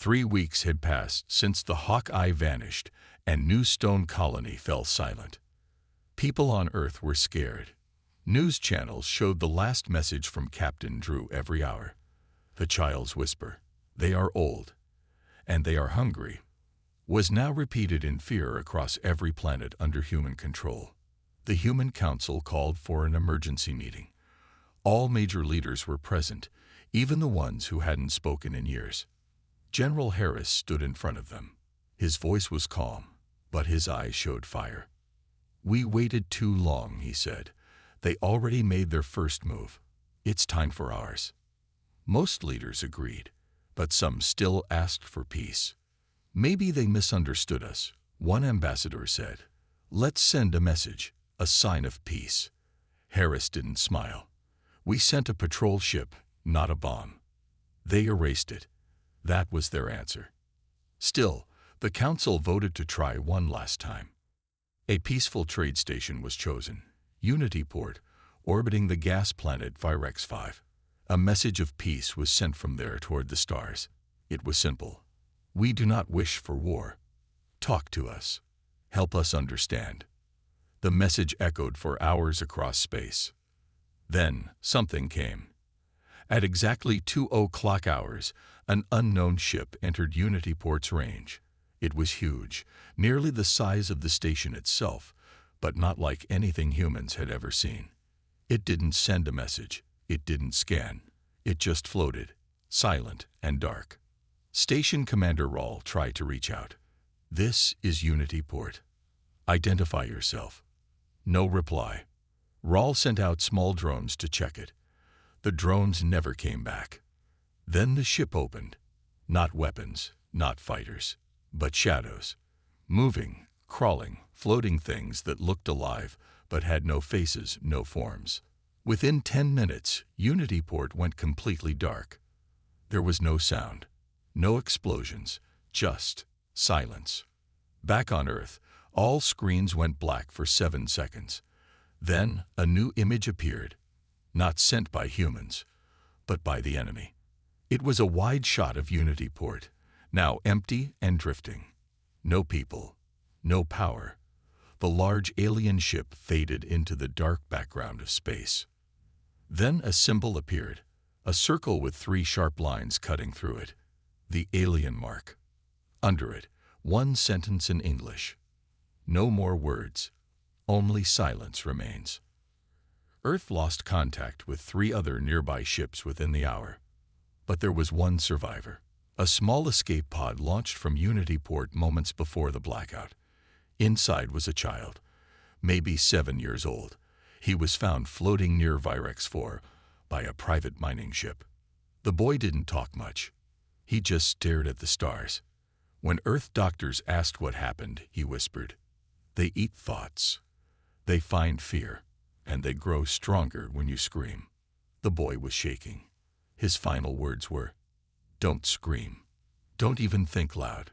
3 weeks had passed since the Hawkeye vanished and New Stone Colony fell silent. People on Earth were scared. News channels showed the last message from Captain Drew every hour. The child's whisper, "They are old, and they are hungry," was now repeated in fear across every planet under human control. The Human Council called for an emergency meeting. All major leaders were present, even the ones who hadn't spoken in years. General Harris stood in front of them. His voice was calm, but his eyes showed fire. "We waited too long," he said. "They already made their first move. It's time for ours." Most leaders agreed, but some still asked for peace. "Maybe they misunderstood us," one ambassador said. "Let's send a message, a sign of peace." Harris didn't smile. "We sent a patrol ship, not a bomb." They erased it. That was their answer. Still, the council voted to try one last time. A peaceful trade station was chosen, Unityport, orbiting the gas planet Virex 5. A message of peace was sent from there toward the stars. It was simple. "We do not wish for war. Talk to us. Help us understand." The message echoed for hours across space. Then something came. At exactly 2:00 hours, an unknown ship entered Unityport's range. It was huge, nearly the size of the station itself, but not like anything humans had ever seen. It didn't send a message. It didn't scan. It just floated, silent and dark. Station Commander Rawl tried to reach out. "This is Unityport. Identify yourself." No reply. Rawl sent out small drones to check it. The drones never came back. Then the ship opened. Not weapons, not fighters, but shadows. Moving, crawling, floating things that looked alive but had no faces, no forms. Within 10 minutes, Unityport went completely dark. There was no sound, no explosions, just silence. Back on Earth, all screens went black for 7 seconds. Then a new image appeared, not sent by humans, but by the enemy. It was a wide shot of Unityport, now empty and drifting. No people, no power. The large alien ship faded into the dark background of space. Then a symbol appeared, a circle with 3 sharp lines cutting through it. The alien mark. Under it, one sentence in English. No more words. Only silence remains. Earth lost contact with 3 other nearby ships within the hour. But there was one survivor. A small escape pod launched from Unityport moments before the blackout. Inside was a child, maybe 7 years old. He was found floating near Virex 4 by a private mining ship. The boy didn't talk much. He just stared at the stars. When Earth doctors asked what happened, he whispered, "They eat thoughts. They find fear, and they grow stronger when you scream." The boy was shaking. His final words were, "Don't scream. Don't even think loud."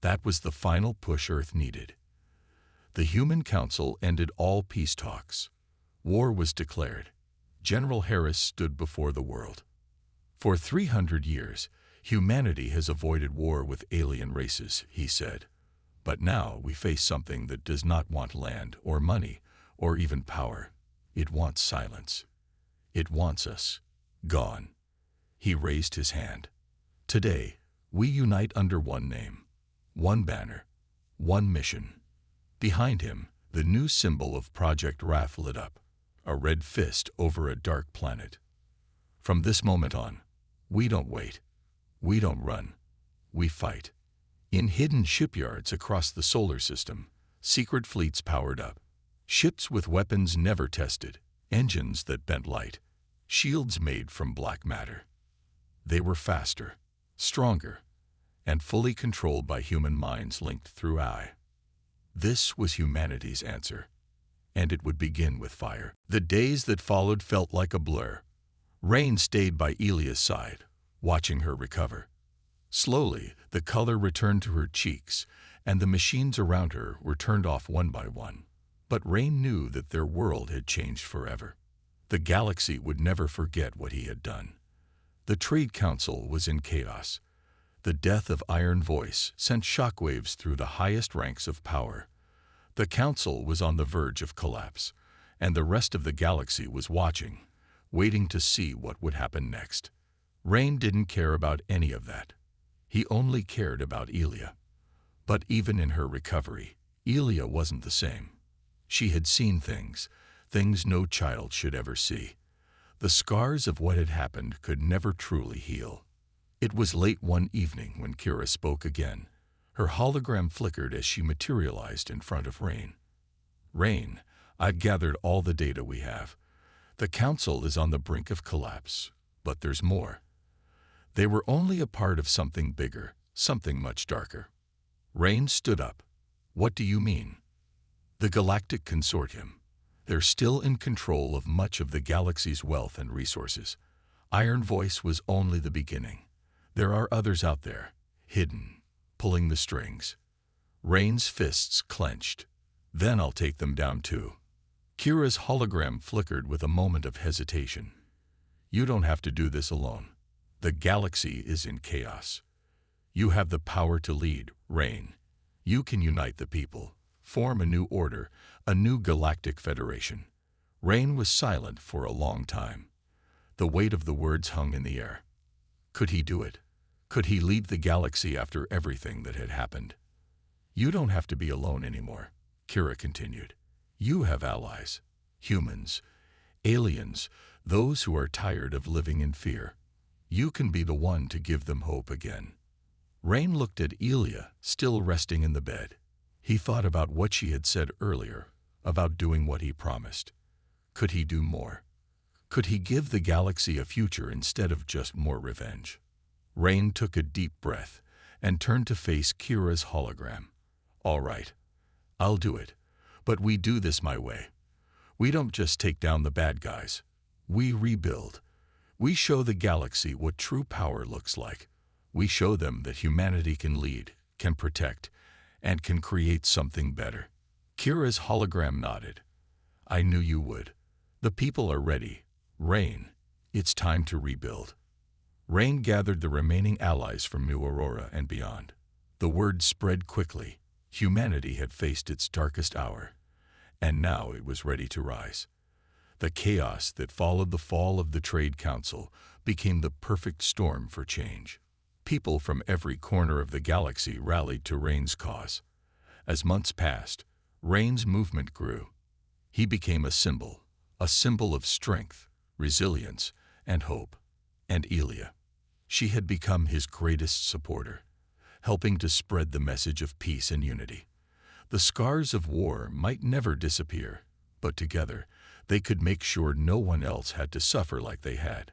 That was the final push Earth needed. The Human Council ended all peace talks. War was declared. General Harris stood before the world. "For 300 years, humanity has avoided war with alien races," he said. "But now we face something that does not want land or money or even power. It wants silence. It wants us. Gone." He raised his hand. "Today, we unite under one name, one banner, one mission." Behind him, the new symbol of Project Wrath lit up, a red fist over a dark planet. "From this moment on, we don't wait. We don't run. We fight." In hidden shipyards across the solar system, secret fleets powered up. Ships with weapons never tested, engines that bent light, shields made from black matter. They were faster, stronger, and fully controlled by human minds linked through AI. This was humanity's answer, and it would begin with fire. The days that followed felt like a blur. Rain stayed by Elia's side, watching her recover. Slowly, the color returned to her cheeks, and the machines around her were turned off one by one. But Rain knew that their world had changed forever. The galaxy would never forget what he had done. The Trade Council was in chaos. The death of Iron Voice sent shockwaves through the highest ranks of power. The council was on the verge of collapse, and the rest of the galaxy was watching, waiting to see what would happen next. Rain didn't care about any of that. He only cared about Elia. But even in her recovery, Elia wasn't the same. She had seen things no child should ever see. The scars of what had happened could never truly heal. It was late one evening when Kira spoke again. Her hologram flickered as she materialized in front of Rain. Rain, I've gathered all the data we have. The council is on the brink of collapse, but there's more. They were only a part of something bigger, something much darker. Rain stood up. What do you mean? The Galactic Consortium. They're still in control of much of the galaxy's wealth and resources. Iron Voice was only the beginning. There are others out there, hidden, pulling the strings. Rain's fists clenched. Then I'll take them down too. Kira's hologram flickered with a moment of hesitation. You don't have to do this alone. The galaxy is in chaos. You have the power to lead, Rain. You can unite the people, form a new order, a new galactic federation. Rain was silent for a long time. The weight of the words hung in the air. Could he do it? Could he lead the galaxy after everything that had happened? You don't have to be alone anymore, Kira continued. You have allies, humans, aliens, those who are tired of living in fear. You can be the one to give them hope again. Rain looked at Elia, still resting in the bed. He thought about what she had said earlier, about doing what he promised. Could he do more? Could he give the galaxy a future instead of just more revenge? Rain took a deep breath and turned to face Kira's hologram. All right, I'll do it, but we do this my way. We don't just take down the bad guys. We rebuild. We show the galaxy what true power looks like. We show them that humanity can lead, can protect, and can create something better. Kira's hologram nodded. I knew you would. The people are ready. Rain, it's time to rebuild. Rain gathered the remaining allies from New Aurora and beyond. The word spread quickly. Humanity had faced its darkest hour, and now it was ready to rise. The chaos that followed the fall of the Trade Council became the perfect storm for change. People from every corner of the galaxy rallied to Rain's cause. As months passed, Rain's movement grew. He became a symbol of strength, resilience, and hope. And Elia. She had become his greatest supporter, helping to spread the message of peace and unity. The scars of war might never disappear, but together they could make sure no one else had to suffer like they had.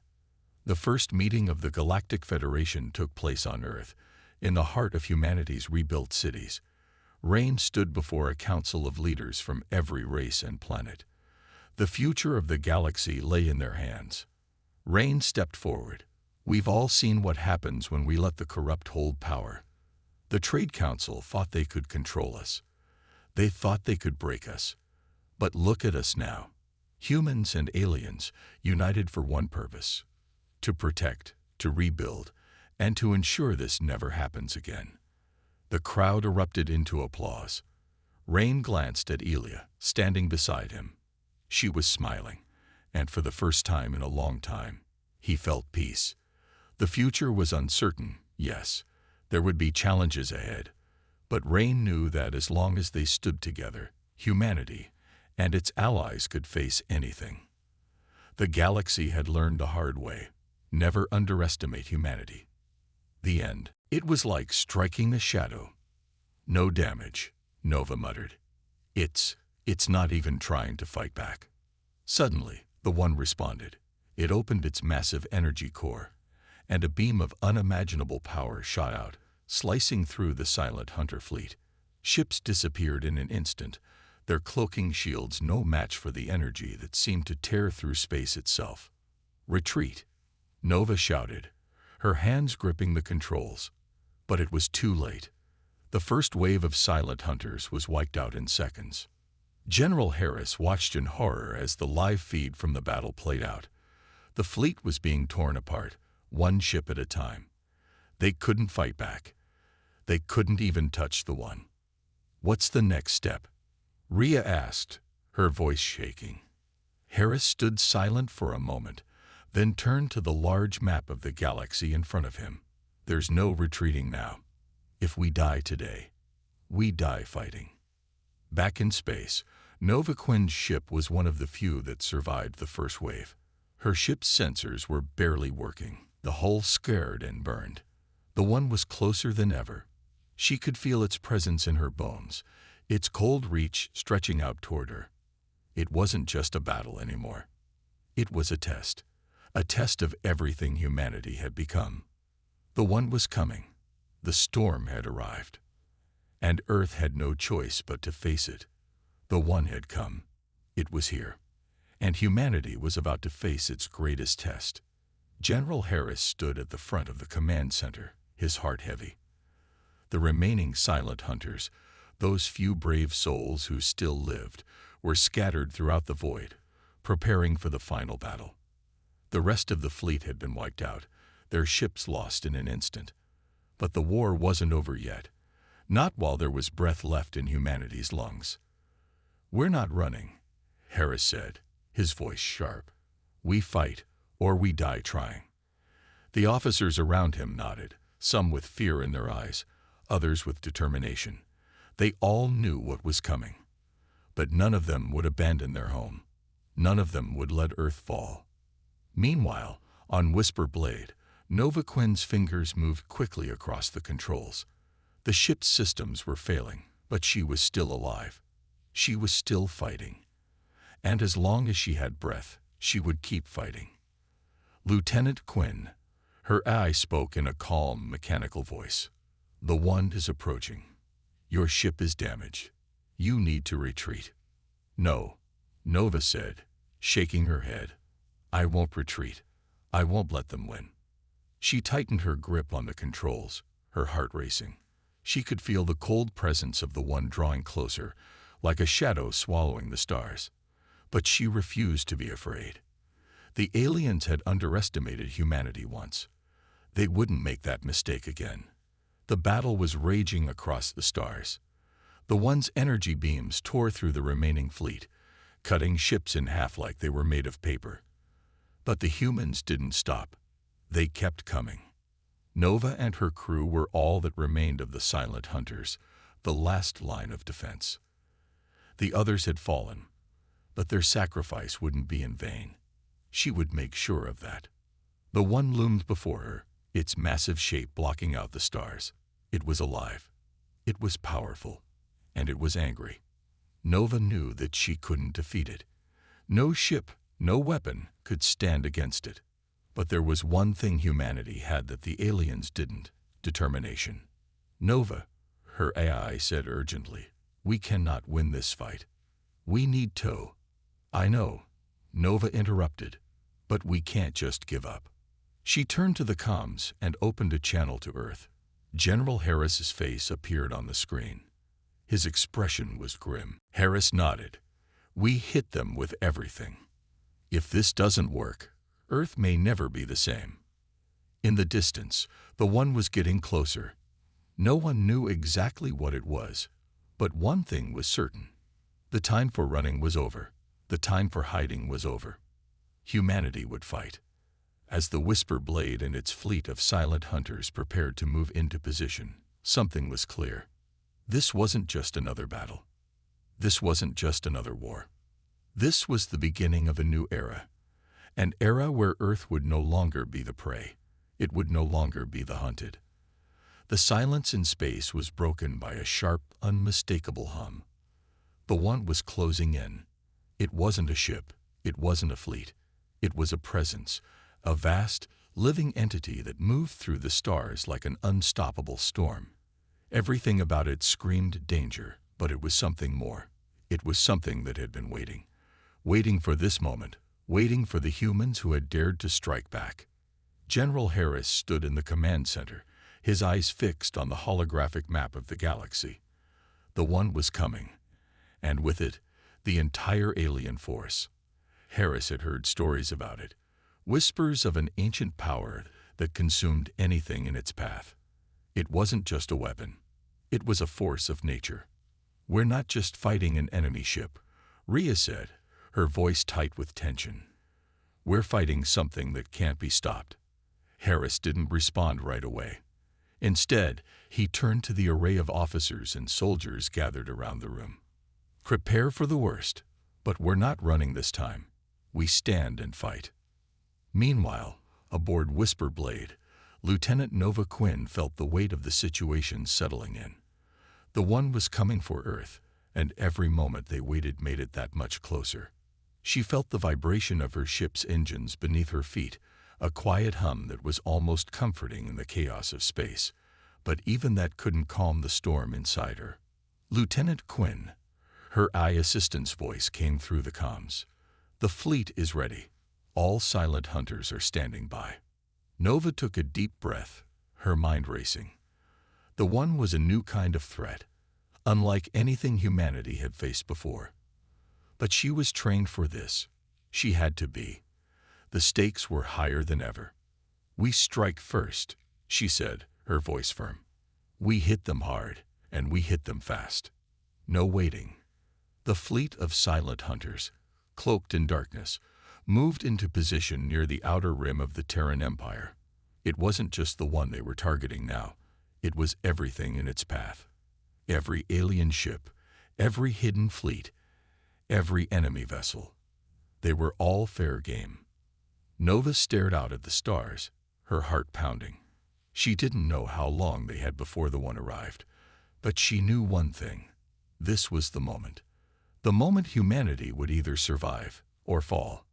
The first meeting of the Galactic Federation took place on Earth, in the heart of humanity's rebuilt cities. Rain stood before a council of leaders from every race and planet. The future of the galaxy lay in their hands. Rain stepped forward. We've all seen what happens when we let the corrupt hold power. The Trade Council thought they could control us. They thought they could break us. But look at us now. Humans and aliens united for one purpose: to protect, to rebuild, and to ensure this never happens again. The crowd erupted into applause. Rain glanced at Elia, standing beside him. She was smiling, and for the first time in a long time, he felt peace. The future was uncertain, yes. There would be challenges ahead. But Rain knew that as long as they stood together, humanity and its allies could face anything. The galaxy had learned the hard way. Never underestimate humanity. The end. It was like striking a shadow. No damage, Nova muttered. It's not even trying to fight back. Suddenly, the One responded. It opened its massive energy core, and a beam of unimaginable power shot out, slicing through the silent hunter fleet. Ships disappeared in an instant, their cloaking shields no match for the energy that seemed to tear through space itself. Retreat, Nova shouted, her hands gripping the controls. But it was too late. The first wave of silent hunters was wiped out in seconds. General Harris watched in horror as the live feed from the battle played out. The fleet was being torn apart, one ship at a time. They couldn't fight back. They couldn't even touch the one. "What's the next step?" Rhea asked, her voice shaking. Harris stood silent for a moment, then turned to the large map of the galaxy in front of him. "There's no retreating now. If we die today, we die fighting." Back in space, Nova Quinn's ship was one of the few that survived the first wave. Her ship's sensors were barely working, the hull scarred and burned. The one was closer than ever. She could feel its presence in her bones, its cold reach stretching out toward her. It wasn't just a battle anymore. It was a test of everything humanity had become. The one was coming. The storm had arrived. And Earth had no choice but to face it. The one had come. It was here. And humanity was about to face its greatest test. General Harris stood at the front of the command center, his heart heavy. The remaining silent hunters, those few brave souls who still lived, were scattered throughout the void, preparing for the final battle. The rest of the fleet had been wiped out, their ships lost in an instant. But the war wasn't over yet, not while there was breath left in humanity's lungs. "We're not running," Harris said, his voice sharp. "We fight, or we die trying." The officers around him nodded, some with fear in their eyes, others with determination. They all knew what was coming. But none of them would abandon their home. None of them would let Earth fall. Meanwhile, on Whisper Blade, Nova Quinn's fingers moved quickly across the controls. The ship's systems were failing, but she was still alive. She was still fighting. And as long as she had breath, she would keep fighting. "Lieutenant Quinn," her eye spoke in a calm, mechanical voice. "The one is approaching. Your ship is damaged. You need to retreat." "No," Nova said, shaking her head. "I won't retreat. I won't let them win." She tightened her grip on the controls, her heart racing. She could feel the cold presence of the one drawing closer, like a shadow swallowing the stars. But she refused to be afraid. The aliens had underestimated humanity once. They wouldn't make that mistake again. The battle was raging across the stars. The one's energy beams tore through the remaining fleet, cutting ships in half like they were made of paper. But the humans didn't stop. They kept coming. Nova and her crew were all that remained of the silent hunters, the last line of defense. The others had fallen, but their sacrifice wouldn't be in vain. She would make sure of that. The one loomed before her, its massive shape blocking out the stars. It was alive. It was powerful. And it was angry. Nova knew that she couldn't defeat it. No ship, no weapon could stand against it. But there was one thing humanity had that the aliens didn't: determination. "Nova," her AI said urgently, "we cannot win this fight. We need tow." "I know," Nova interrupted, "but we can't just give up." She turned to the comms and opened a channel to Earth. General Harris's face appeared on the screen. His expression was grim. Harris nodded. "We hit them with everything. If this doesn't work, Earth may never be the same." In the distance, the one was getting closer. No one knew exactly what it was, but one thing was certain. The time for running was over. The time for hiding was over. Humanity would fight. As the Whisper Blade and its fleet of silent hunters prepared to move into position, something was clear. This wasn't just another battle. This wasn't just another war. This was the beginning of a new era. An era where Earth would no longer be the prey. It would no longer be the hunted. The silence in space was broken by a sharp, unmistakable hum. The one was closing in. It wasn't a ship. It wasn't a fleet. It was a presence, a vast, living entity that moved through the stars like an unstoppable storm. Everything about it screamed danger, but it was something more. It was something that had been waiting for this moment, waiting for the humans who had dared to strike back. General Harris stood in the command center, his eyes fixed on the holographic map of the galaxy. The one was coming, and with it, the entire alien force. Harris had heard stories about it, whispers of an ancient power that consumed anything in its path. It wasn't just a weapon. It was a force of nature. "We're not just fighting an enemy ship," Rhea said, her voice tight with tension. "We're fighting something that can't be stopped." Harris didn't respond right away. Instead, he turned to the array of officers and soldiers gathered around the room. "Prepare for the worst, but we're not running this time. We stand and fight." Meanwhile, aboard Whisper Blade, Lieutenant Nova Quinn felt the weight of the situation settling in. The One was coming for Earth, and every moment they waited made it that much closer. She felt the vibration of her ship's engines beneath her feet, a quiet hum that was almost comforting in the chaos of space, but even that couldn't calm the storm inside her. "Lieutenant Quinn," her eye assistant's voice came through the comms. "The fleet is ready. All silent hunters are standing by." Nova took a deep breath, her mind racing. The One was a new kind of threat, unlike anything humanity had faced before. But she was trained for this. She had to be. The stakes were higher than ever. "We strike first," she said, her voice firm. "We hit them hard, and we hit them fast. No waiting." The fleet of silent hunters, cloaked in darkness, moved into position near the outer rim of the Terran Empire. It wasn't just the One they were targeting now. It was everything in its path. Every alien ship, every hidden fleet, every enemy vessel. They were all fair game. Nova stared out at the stars, her heart pounding. She didn't know how long they had before the One arrived, but she knew one thing. This was the moment. The moment humanity would either survive or fall.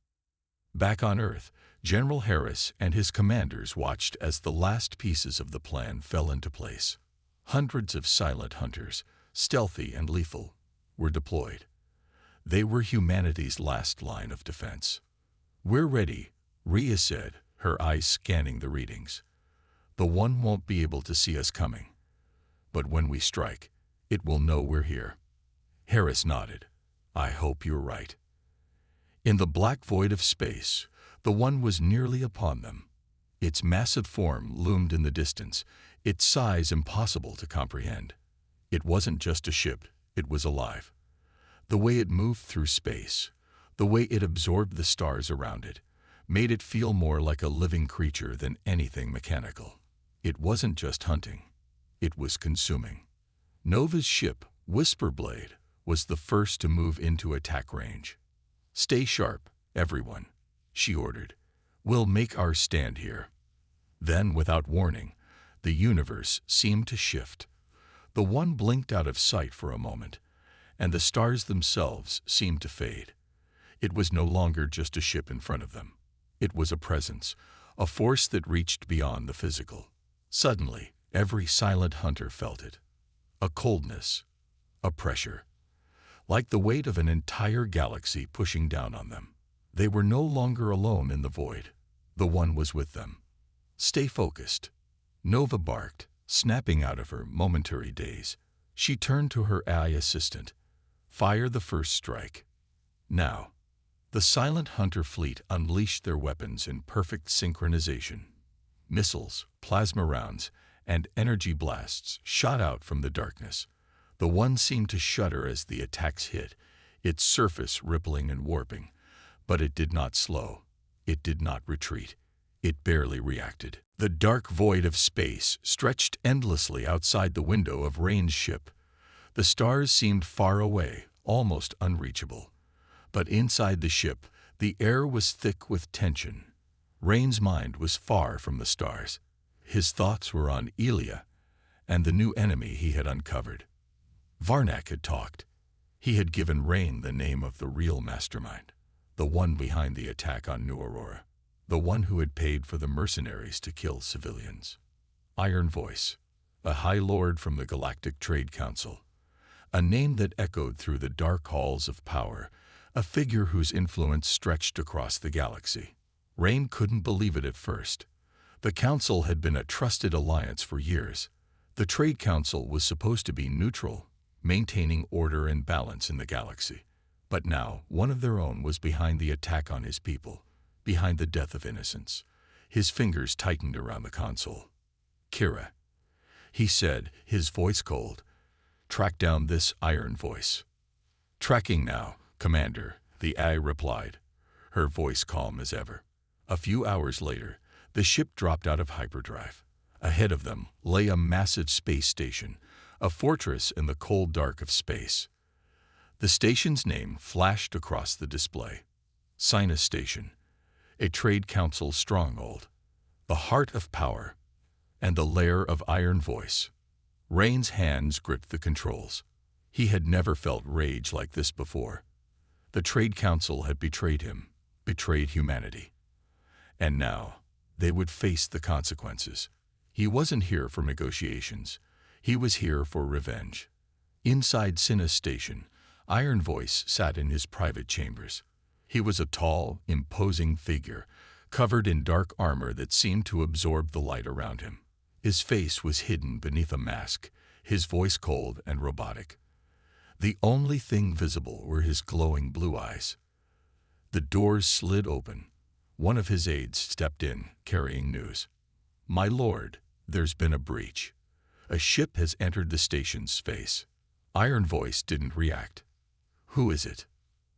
Back on Earth, General Harris and his commanders watched as the last pieces of the plan fell into place. Hundreds of silent hunters, stealthy and lethal, were deployed. They were humanity's last line of defense. "We're ready," Rhea said, her eyes scanning the readings. "The One won't be able to see us coming. But when we strike, it will know we're here." Harris nodded. "I hope you're right." In the black void of space, the One was nearly upon them. Its massive form loomed in the distance, its size impossible to comprehend. It wasn't just a ship, it was alive. The way it moved through space, the way it absorbed the stars around it, made it feel more like a living creature than anything mechanical. It wasn't just hunting, it was consuming. Nova's ship, Whisper Blade, was the first to move into attack range. "Stay sharp, everyone," she ordered. "We'll make our stand here." Then, without warning, the universe seemed to shift. The One blinked out of sight for a moment, and the stars themselves seemed to fade. It was no longer just a ship in front of them. It was a presence, a force that reached beyond the physical. Suddenly, every silent hunter felt it. A coldness, a pressure, like the weight of an entire galaxy pushing down on them. They were no longer alone in the void. The One was with them. "Stay focused," Nova barked, snapping out of her momentary daze. She turned to her AI assistant. "Fire the first strike." Now, the silent hunter fleet unleashed their weapons in perfect synchronization. Missiles, plasma rounds, and energy blasts shot out from the darkness. The One seemed to shudder as the attacks hit, its surface rippling and warping. But it did not slow. It did not retreat. It barely reacted. The dark void of space stretched endlessly outside the window of Rain's ship. The stars seemed far away, almost unreachable. But inside the ship, the air was thick with tension. Rain's mind was far from the stars. His thoughts were on Elia and the new enemy he had uncovered. Varnak had talked. He had given Rain the name of the real mastermind, the one behind the attack on New Aurora, the one who had paid for the mercenaries to kill civilians. Iron Voice, a High Lord from the Galactic Trade Council, a name that echoed through the dark halls of power, a figure whose influence stretched across the galaxy. Rain couldn't believe it at first. The Council had been a trusted alliance for years. The Trade Council was supposed to be neutral, maintaining order and balance in the galaxy. But now, one of their own was behind the attack on his people, behind the death of innocents. His fingers tightened around the console. "Kira," he said, his voice cold. "Track down this iron voice." "Tracking now, Commander," the AI replied, her voice calm as ever. A few hours later, the ship dropped out of hyperdrive. Ahead of them lay a massive space station, a fortress in the cold dark of space. The station's name flashed across the display. Sinus Station, a Trade Council stronghold, the heart of power, and the lair of iron voice. Rain's hands gripped the controls. He had never felt rage like this before. The Trade Council had betrayed him, betrayed humanity. And now, they would face the consequences. He wasn't here for negotiations. He was here for revenge. Inside Sinus Station, Iron Voice sat in his private chambers. He was a tall, imposing figure, covered in dark armor that seemed to absorb the light around him. His face was hidden beneath a mask, his voice cold and robotic. The only thing visible were his glowing blue eyes. The doors slid open. One of his aides stepped in, carrying news. "My lord, there's been a breach. A ship has entered the station's space." Iron Voice didn't react. "Who is it?"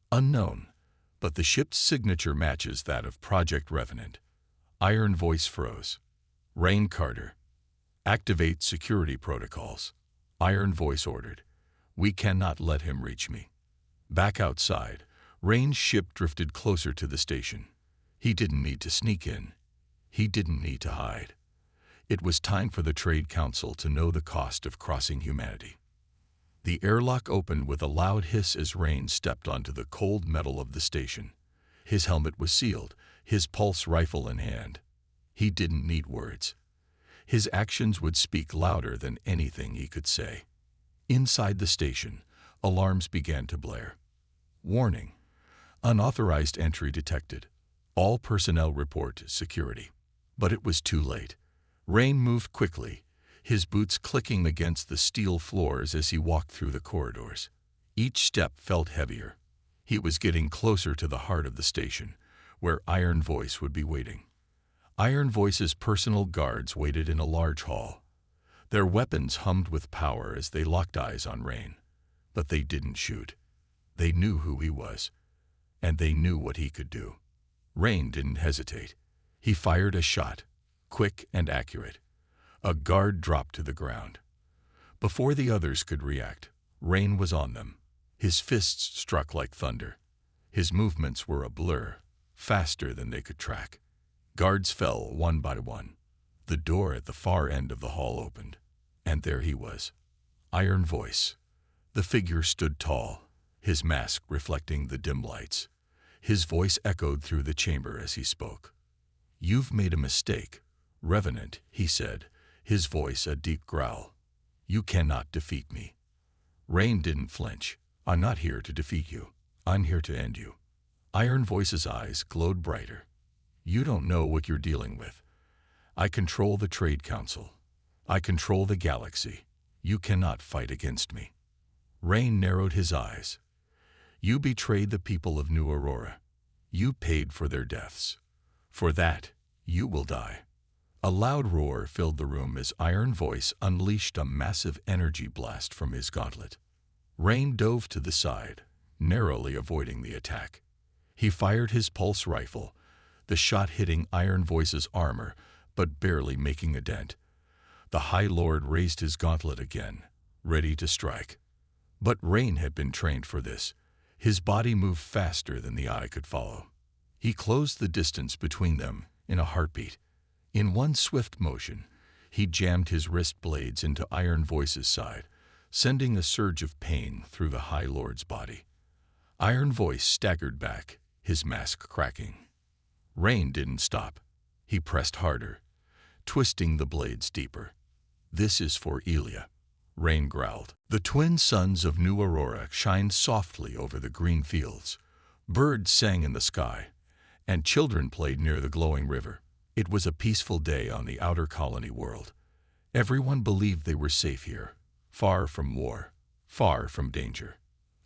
"Unknown, but the ship's signature matches that of Project Revenant." Iron Voice froze. "Rain Carter, activate security protocols." Iron Voice ordered. "We cannot let him reach me." Back outside, Rain's ship drifted closer to the station. He didn't need to sneak in. He didn't need to hide. It was time for the Trade Council to know the cost of crossing humanity. The airlock opened with a loud hiss as Rain stepped onto the cold metal of the station. His helmet was sealed, his pulse rifle in hand. He didn't need words. His actions would speak louder than anything he could say. Inside the station, alarms began to blare. "Warning. Unauthorized entry detected. All personnel report to security." But it was too late. Rain moved quickly, his boots clicking against the steel floors as he walked through the corridors. Each step felt heavier. He was getting closer to the heart of the station, where Iron Voice would be waiting. Iron Voice's personal guards waited in a large hall. Their weapons hummed with power as they locked eyes on Rain. But they didn't shoot. They knew who he was, and they knew what he could do. Rain didn't hesitate. He fired a shot, quick and accurate. A guard dropped to the ground. Before the others could react, Rain was on them. His fists struck like thunder. His movements were a blur, faster than they could track. Guards fell one by one. The door at the far end of the hall opened, and there he was. Iron Voice. The figure stood tall, his mask reflecting the dim lights. His voice echoed through the chamber as he spoke. "You've made a mistake, Revenant," he said, his voice a deep growl. "You cannot defeat me." Rain didn't flinch. "I'm not here to defeat you. I'm here to end you." Iron Voice's eyes glowed brighter. "You don't know what you're dealing with. I control the Trade Council. I control the galaxy. You cannot fight against me." Rain narrowed his eyes. "You betrayed the people of New Aurora. You paid for their deaths. For that, you will die." A loud roar filled the room as Iron Voice unleashed a massive energy blast from his gauntlet. Rain dove to the side, narrowly avoiding the attack. He fired his pulse rifle, the shot hitting Iron Voice's armor, but barely making a dent. The High Lord raised his gauntlet again, ready to strike. But Rain had been trained for this. His body moved faster than the eye could follow. He closed the distance between them in a heartbeat. In one swift motion, he jammed his wrist blades into Iron Voice's side, sending a surge of pain through the High Lord's body. Iron Voice staggered back, his mask cracking. Rain didn't stop. He pressed harder, twisting the blades deeper. "This is for Elia," Rain growled. The twin suns of New Aurora shined softly over the green fields. Birds sang in the sky, and children played near the glowing river. It was a peaceful day on the outer colony world. Everyone believed they were safe here, far from war, far from danger.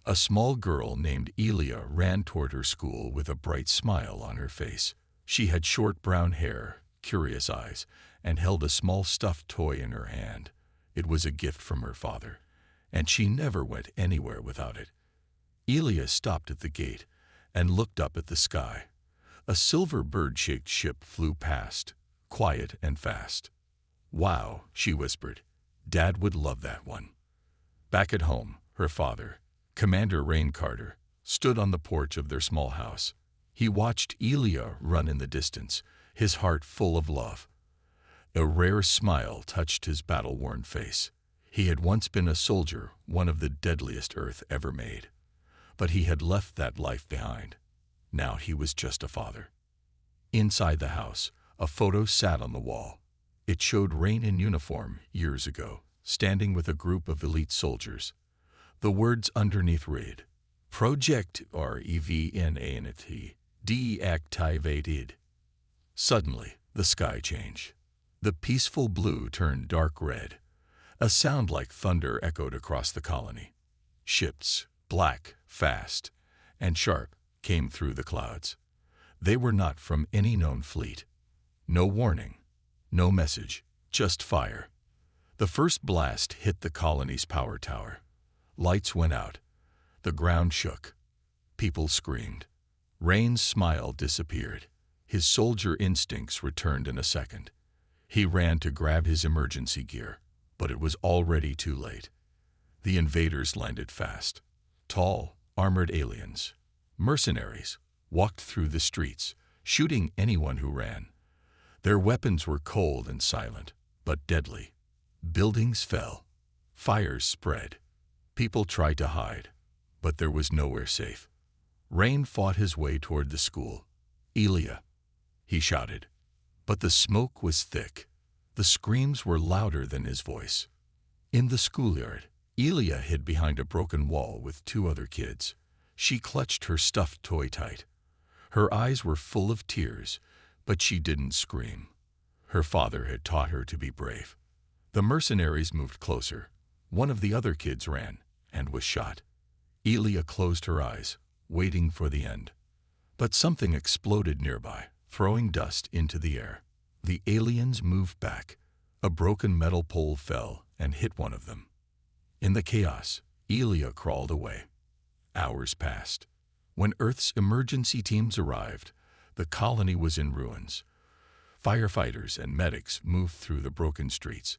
A small girl named Elia ran toward her school with a bright smile on her face. She had short brown hair, curious eyes and held a small stuffed toy in her hand. It was a gift from her father, and she never went anywhere without it. Elia stopped at the gate and looked up at the sky. A silver bird-shaped ship flew past, quiet and fast. "Wow," she whispered. "Dad would love that one." Back at home, her father, Commander Rain Carter, stood on the porch of their small house. He watched Elia run in the distance, his heart full of love. A rare smile touched his battle-worn face. He had once been a soldier, one of the deadliest Earth ever made. But he had left that life behind. Now he was just a father. Inside the house, a photo sat on the wall. It showed Rain in uniform years ago, standing with a group of elite soldiers. The words underneath read, "Project REVNANT deactivated." Suddenly, the sky changed. The peaceful blue turned dark red. A sound like thunder echoed across the colony. Ships, black, fast, and sharp, came through the clouds. They were not from any known fleet. No warning, no message, just fire. The first blast hit the colony's power tower. Lights went out. The ground shook. People screamed. Rain's smile disappeared. His soldier instincts returned in a second. He ran to grab his emergency gear, but it was already too late. The invaders landed fast. Tall, armored aliens, mercenaries, walked through the streets, shooting anyone who ran. Their weapons were cold and silent, but deadly. Buildings fell. Fires spread. People tried to hide, but there was nowhere safe. Rain fought his way toward the school. "Elia," he shouted. But the smoke was thick. The screams were louder than his voice. In the schoolyard, Elia hid behind a broken wall with two other kids. She clutched her stuffed toy tight. Her eyes were full of tears, but she didn't scream. Her father had taught her to be brave. The mercenaries moved closer. One of the other kids ran and was shot. Elia closed her eyes, waiting for the end. But something exploded nearby, throwing dust into the air. The aliens moved back. A broken metal pole fell and hit one of them. In the chaos, Elia crawled away. Hours passed. When Earth's emergency teams arrived, the colony was in ruins. Firefighters and medics moved through the broken streets.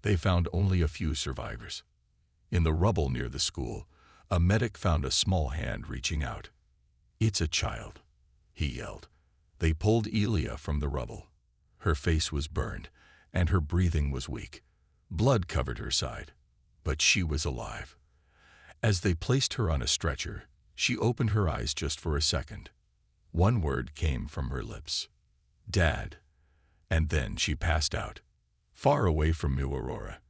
They found only a few survivors. In the rubble near the school, a medic found a small hand reaching out. "It's a child," he yelled. They pulled Elia from the rubble. Her face was burned, and her breathing was weak. Blood covered her side, but she was alive. As they placed her on a stretcher, she opened her eyes just for a second. One word came from her lips: "Dad." And then she passed out. Far away from New Aurora,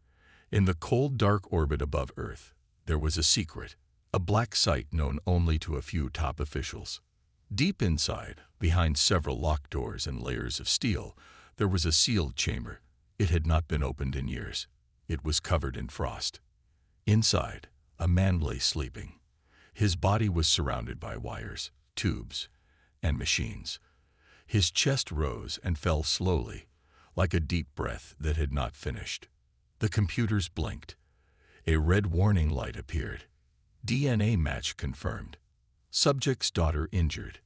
in the cold, dark orbit above Earth, there was a secret, a black site known only to a few top officials. Deep inside, behind several locked doors and layers of steel, there was a sealed chamber. It had not been opened in years. It was covered in frost. Inside, a man lay sleeping. His body was surrounded by wires, tubes, and machines. His chest rose and fell slowly, like a deep breath that had not finished. The computers blinked. A red warning light appeared. DNA match confirmed. Subject's daughter injured.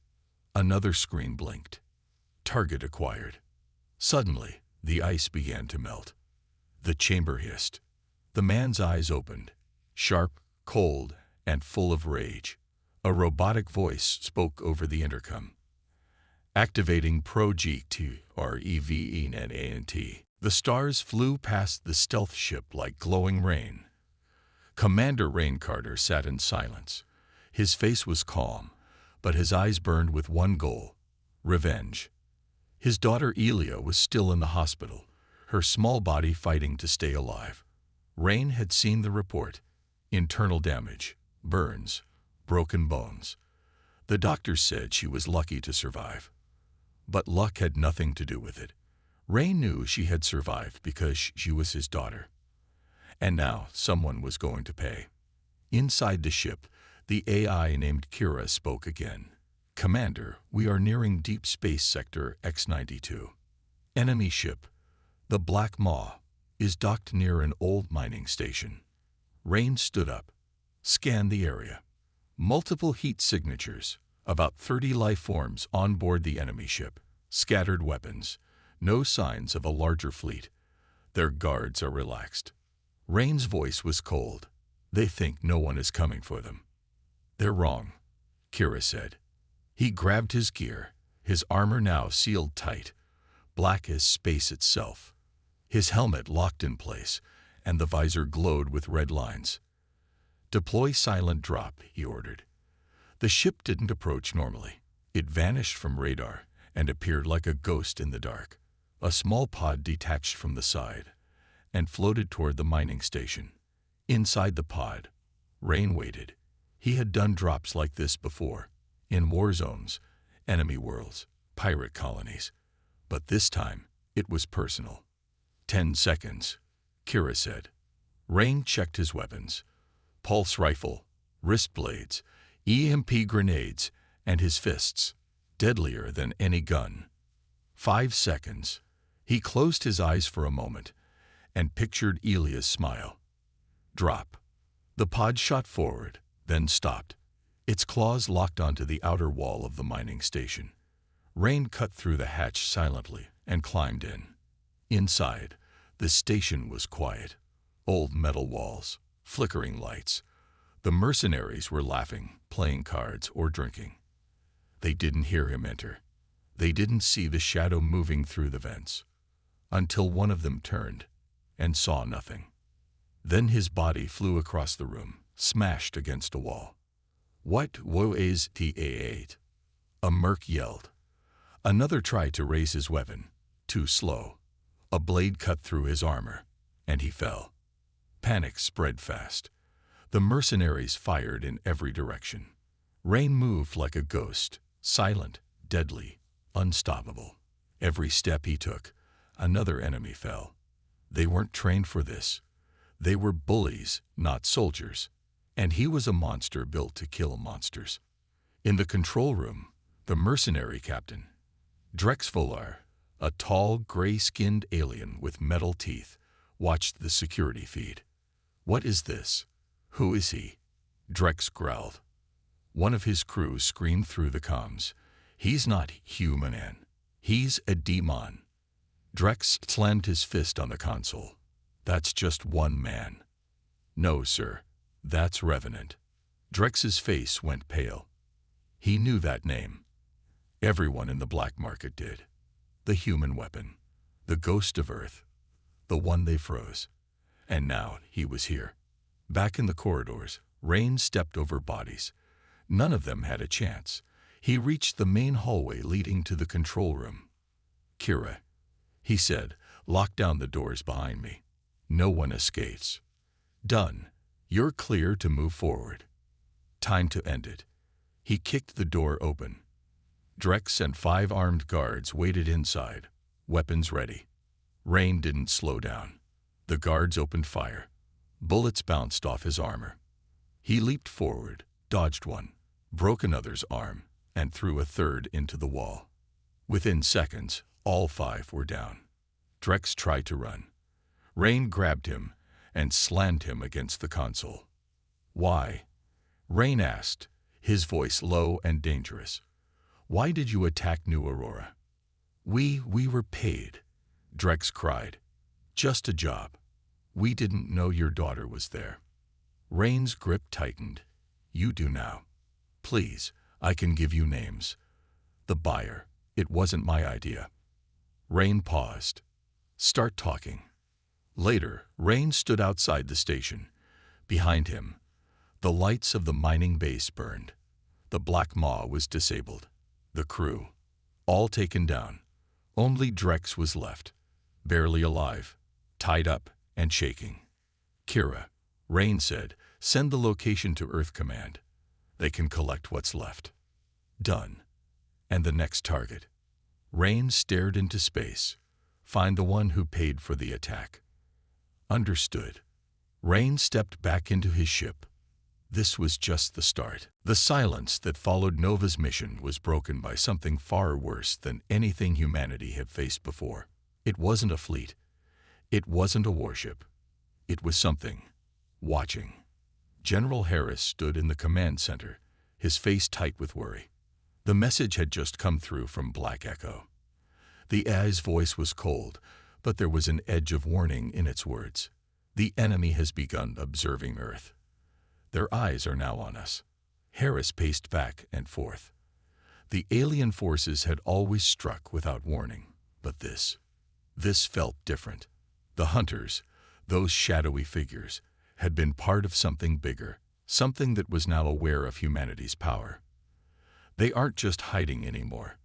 Another screen blinked. Target acquired. Suddenly, the ice began to melt. The chamber hissed. The man's eyes opened, sharp, cold, and full of rage. A robotic voice spoke over the intercom. "Activating Project REVNANT." The stars flew past the stealth ship like glowing rain. Commander Rain Carter sat in silence. His face was calm, but his eyes burned with one goal: revenge. His daughter Elia was still in the hospital, her small body fighting to stay alive. Rain had seen the report: internal damage, burns, broken bones. The doctors said she was lucky to survive. But luck had nothing to do with it. Rain knew she had survived because she was his daughter. And now someone was going to pay. Inside the ship, the AI named Kira spoke again. "Commander, we are nearing Deep Space Sector X-92. Enemy ship, the Black Maw, is docked near an old mining station. Rain stood up, scanned the area. Multiple heat signatures, about 30 life forms on board the enemy ship, scattered weapons, no signs of a larger fleet. Their guards are relaxed. Rain's voice was cold. They think no one is coming for them. They're wrong, Kira said. He grabbed his gear, his armor now sealed tight, black as space itself. His helmet locked in place, and the visor glowed with red lines. Deploy silent drop, he ordered. The ship didn't approach normally. It vanished from radar and appeared like a ghost in the dark. A small pod detached from the side and floated toward the mining station. Inside the pod, Rain waited. He had done drops like this before, in war zones, enemy worlds, pirate colonies. But this time, it was personal. 10 seconds, Kira said. Rain checked his weapons. Pulse rifle, wrist blades, EMP grenades, and his fists, deadlier than any gun. 5 seconds. He closed his eyes for a moment and pictured Elia's smile. Drop. The pod shot forward, then stopped. Its claws locked onto the outer wall of the mining station. Rain cut through the hatch silently and climbed in. Inside, the station was quiet. Old metal walls, flickering lights. The mercenaries were laughing, playing cards, or drinking. They didn't hear him enter. They didn't see the shadow moving through the vents. Until one of them turned and saw nothing. Then his body flew across the room, smashed against a wall. What woe is TA8? A merc yelled. Another tried to raise his weapon, too slow. A blade cut through his armor, and he fell. Panic spread fast. The mercenaries fired in every direction. Rain moved like a ghost, silent, deadly, unstoppable. Every step he took, another enemy fell. They weren't trained for this. They were bullies, not soldiers. And he was a monster built to kill monsters. In the control room, the mercenary captain, Drex Volar, a tall, gray-skinned alien with metal teeth, watched the security feed. What is this? Who is he? Drex growled. One of his crew screamed through the comms. He's not human. He's a demon. Drex slammed his fist on the console. That's just one man. No, sir. That's Revenant. Drex's face went pale. He knew that name. Everyone in the black market did. The human weapon. The ghost of Earth. The one they froze. And now he was here. Back in the corridors, Rain stepped over bodies. None of them had a chance. He reached the main hallway leading to the control room. Kira, he said, lock down the doors behind me. No one escapes. Done. You're clear to move forward. Time to end it. He kicked the door open. Drex and 5 armed guards waited inside, weapons ready. Rain didn't slow down. The guards opened fire. Bullets bounced off his armor. He leaped forward, dodged one, broke another's arm, and threw a third into the wall. Within seconds, all 5 were down. Drex tried to run. Rain grabbed him and slammed him against the console. Why? Rain asked, his voice low and dangerous. Why did you attack New Aurora? We were paid, Drex cried. Just a job. We didn't know your daughter was there. Rain's grip tightened. You do now. Please, I can give you names. The buyer. It wasn't my idea. Rain paused. Start talking. Later, Rain stood outside the station. Behind him, the lights of the mining base burned. The Black Maw was disabled. The crew, all taken down. Only Drex was left, barely alive, tied up and shaking. Kira, Rain said, send the location to Earth Command. They can collect what's left. Done. And the next target. Rain stared into space. Find the one who paid for the attack. Understood. Rain stepped back into his ship. This was just the start. The silence that followed Nova's mission was broken by something far worse than anything humanity had faced before. It wasn't a fleet. It wasn't a warship. It was something. Watching. General Harris stood in the command center, his face tight with worry. The message had just come through from Black Echo. The AI's voice was cold, but there was an edge of warning in its words. The enemy has begun observing Earth. Their eyes are now on us. Harris paced back and forth. The alien forces had always struck without warning, but this felt different. The hunters, those shadowy figures, had been part of something bigger, something that was now aware of humanity's power. They aren't just hiding anymore,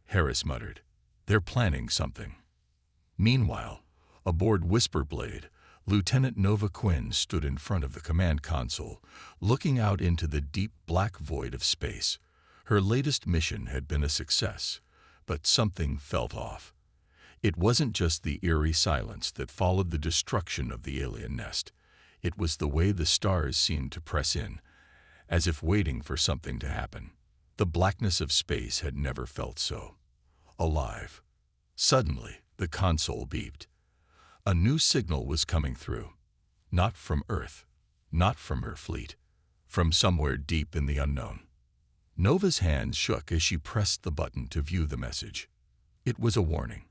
Harris muttered. They're planning something. Meanwhile, aboard Whisperblade, Lieutenant Nova Quinn stood in front of the command console, looking out into the deep black void of space. Her latest mission had been a success, but something felt off. It wasn't just the eerie silence that followed the destruction of the alien nest. It was the way the stars seemed to press in, as if waiting for something to happen. The blackness of space had never felt so alive. Suddenly, the console beeped. A new signal was coming through. Not from Earth, not from her fleet, from somewhere deep in the unknown. Nova's hands shook as she pressed the button to view the message. It was a warning.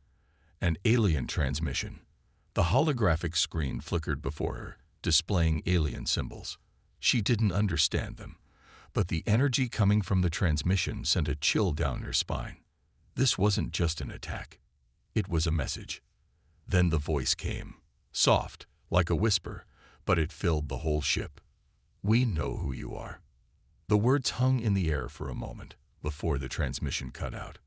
An alien transmission. The holographic screen flickered before her, displaying alien symbols. She didn't understand them, but the energy coming from the transmission sent a chill down her spine. This wasn't just an attack. It was a message. Then the voice came, soft, like a whisper, but it filled the whole ship. "We know who you are." The words hung in the air for a moment before the transmission cut out.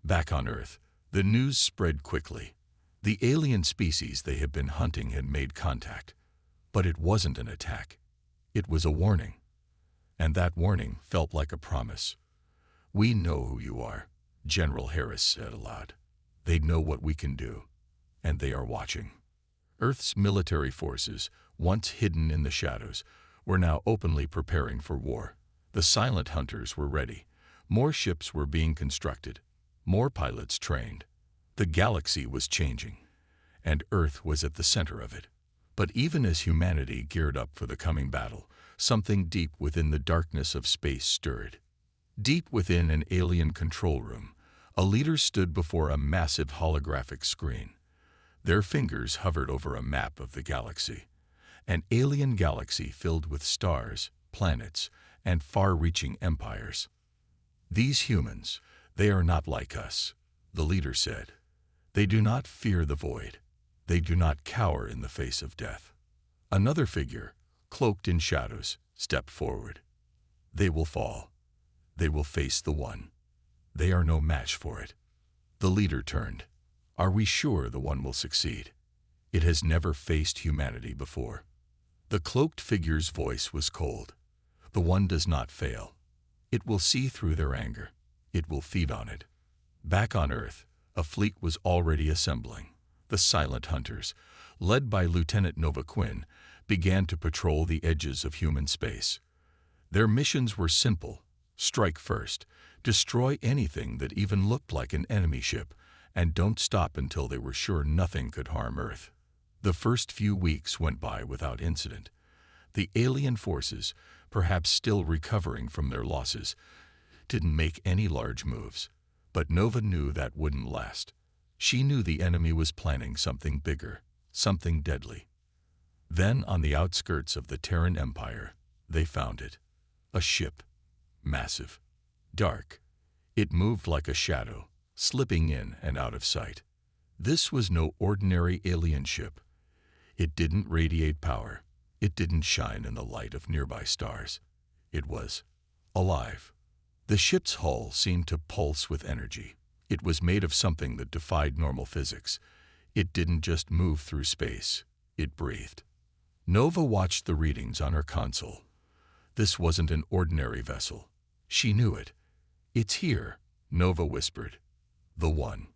Back on Earth, the news spread quickly. The alien species they had been hunting had made contact. But it wasn't an attack. It was a warning. And that warning felt like a promise. "We know who you are," General Harris said aloud. "They know what we can do, and they are watching." Earth's military forces, once hidden in the shadows, were now openly preparing for war. The silent hunters were ready. More ships were being constructed. More pilots trained. The galaxy was changing, and Earth was at the center of it. But even as humanity geared up for the coming battle, something deep within the darkness of space stirred. Deep within an alien control room, a leader stood before a massive holographic screen. Their fingers hovered over a map of the galaxy, an alien galaxy filled with stars, planets, and far-reaching empires. "These humans, they are not like us," the leader said. "They do not fear the void. They do not cower in the face of death." Another figure, cloaked in shadows, stepped forward. "They will fall. They will face the One. They are no match for it." The leader turned. "Are we sure the One will succeed? It has never faced humanity before." The cloaked figure's voice was cold. "The One does not fail. It will see through their anger. It will feed on it." Back on Earth, a fleet was already assembling. The silent hunters, led by Lieutenant Nova Quinn, began to patrol the edges of human space. Their missions were simple. Strike first, destroy anything that even looked like an enemy ship, and don't stop until they were sure nothing could harm Earth. The first few weeks went by without incident. The alien forces, perhaps still recovering from their losses, didn't make any large moves. But Nova knew that wouldn't last. She knew the enemy was planning something bigger, something deadly. Then, on the outskirts of the Terran Empire, they found it. A ship. Massive. Dark. It moved like a shadow, slipping in and out of sight. This was no ordinary alien ship. It didn't radiate power. It didn't shine in the light of nearby stars. It was alive. The ship's hull seemed to pulse with energy. It was made of something that defied normal physics. It didn't just move through space. It breathed. Nova watched the readings on her console. This wasn't an ordinary vessel. She knew it. "It's here," Nova whispered. "The One."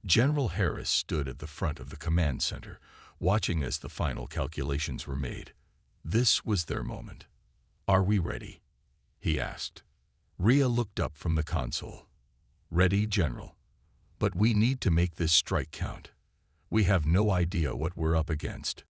General Harris stood at the front of the command center, watching as the final calculations were made. This was their moment. "Are we ready?" he asked. Rhea looked up from the console. "Ready, General. But we need to make this strike count. We have no idea what we're up against.